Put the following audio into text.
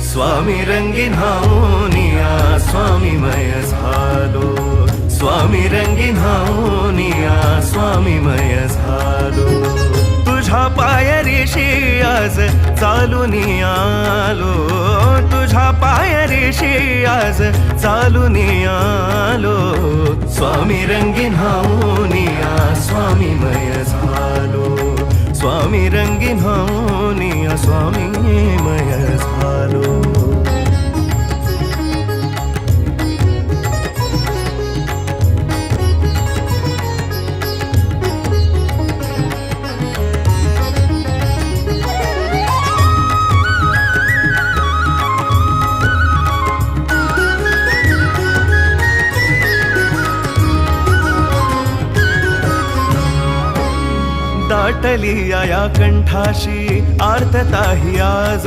स्वामी रंगीन हाऊनिया स्वामीमय झालो, स्वामी रंगीन हाऊनिया स्वामीमय झालो. तुझ्या पायरीशी आज चालून आलो, तुझ्या पायरीशी आज चालून आलो. स्वामी रंगीन हाऊनिया स्वामीमय झालो, स्वामी रंगीन हाऊनिया स्वामीमय झालो. दाटली या कंठाशी आर्तता ही आज